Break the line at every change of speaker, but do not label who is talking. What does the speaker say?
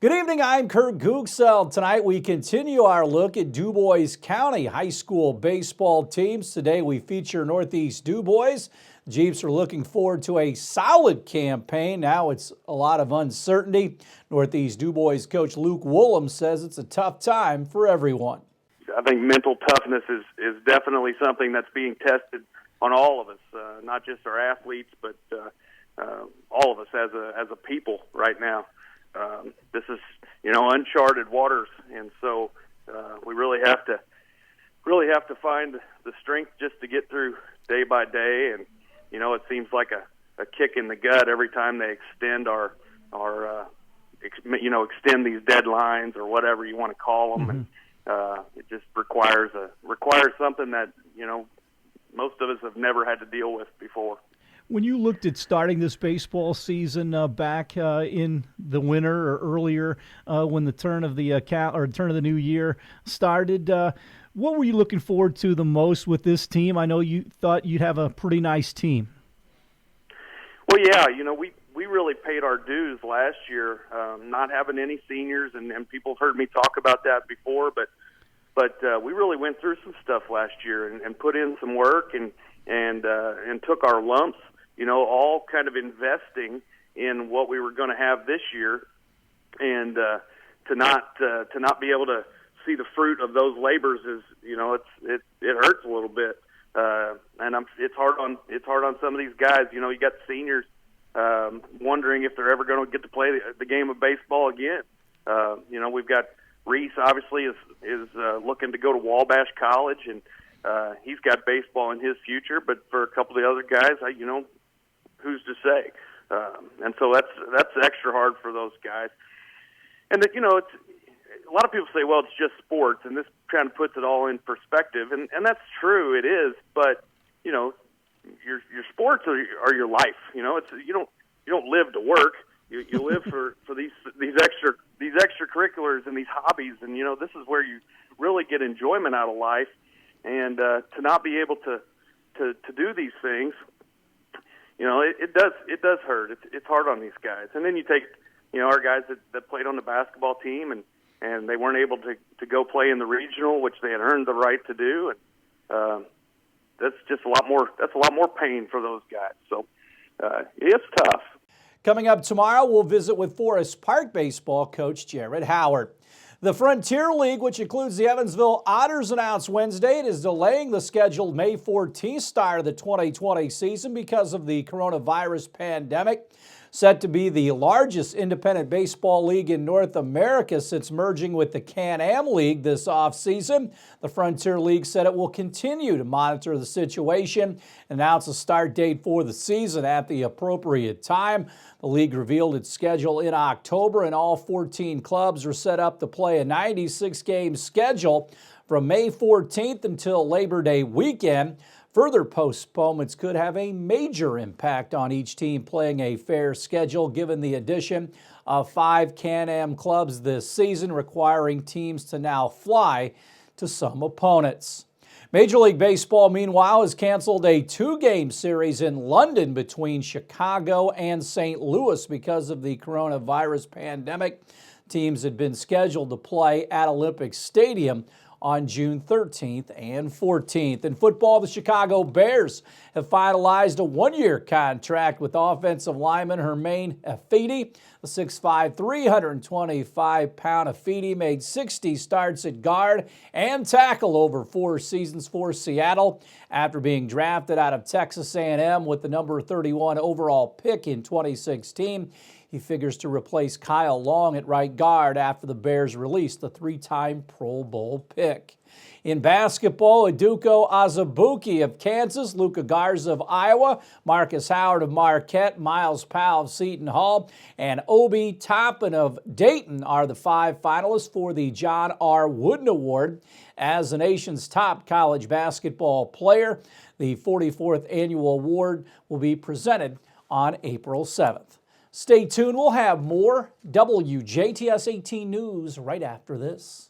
Good evening, I'm Kurt Gutgsell. Tonight we continue our look at DuBois County high school baseball teams. Today we feature Northeast DuBois. Jeeps are looking forward to a solid campaign. Now it's a lot of uncertainty. Northeast DuBois coach Luke Woolum says it's a tough time for everyone.
I think mental toughness is definitely something that's being tested on all of us, not just our athletes, but all of us as a people right now. This is, uncharted waters, and so we really have to find the strength just to get through day by day. And it seems like a kick in the gut every time they extend extend these deadlines or whatever you want to call them. And it just requires something that most of us have never had to deal with before.
When you looked at starting this baseball season back in the winter or earlier, when the turn of the new year started, what were you looking forward to the most with this team? I know you thought you'd have a pretty nice team.
Well, yeah, we really paid our dues last year, not having any seniors, and people have heard me talk about that before, but we really went through some stuff last year and put in some work and took our lumps. All kind of investing in what we were going to have this year, and to not be able to see the fruit of those labors is, it hurts a little bit, and it's hard on some of these guys. You got seniors wondering if they're ever going to get to play the game of baseball again. We've got Reese obviously is looking to go to Wabash College, and he's got baseball in his future. But for a couple of the other guys, who's to say? And so that's extra hard for those guys. And it's a lot of people say, well, it's just sports, and this kind of puts it all in perspective, and that's true, it is. But your sports are your life. You don't live to work. You live for these extracurriculars and these hobbies, and this is where you really get enjoyment out of life. And to not be able to do these things, it does hurt. It's hard on these guys. And then you take our guys that played on the basketball team and they weren't able to go play in the regional, which they had earned the right to do, and that's just a lot more pain for those guys. So it's tough.
Coming up tomorrow, we'll visit with Forest Park baseball coach Jared Howard. The Frontier League, which includes the Evansville Otters, announced Wednesday it is delaying the scheduled May 14th start of the 2020 season because of the coronavirus pandemic. Set to be the largest independent baseball league in North America since merging with the Can-Am League this offseason. The Frontier League said it will continue to monitor the situation and announce a start date for the season at the appropriate time. The league revealed its schedule in October, and all 14 clubs are set up to play a 96-game schedule from May 14th until Labor Day weekend. Further postponements could have a major impact on each team playing a fair schedule, given the addition of 5 Can-Am clubs this season, requiring teams to now fly to some opponents. Major League Baseball, meanwhile, has canceled a 2-game series in London between Chicago and St. Louis because of the coronavirus pandemic. Teams had been scheduled to play at Olympic Stadium on June 13th and 14th. In football, the Chicago Bears have finalized a 1-year contract with offensive lineman Hermaine Afidi. The 6'5", 325-pound Afidi made 60 starts at guard and tackle over 4 seasons for Seattle after being drafted out of Texas A&M with the number 31 overall pick in 2016. He figures to replace Kyle Long at right guard after the Bears released the 3-time Pro Bowl pick. In basketball, Aduko Azubuike of Kansas, Luka Garza of Iowa, Marcus Howard of Marquette, Miles Powell of Seton Hall, and Obi Toppin of Dayton are the 5 finalists for the John R. Wooden Award as the nation's top college basketball player. The 44th annual award will be presented on April 7th. Stay tuned. We'll have more WJTS 18 news right after this.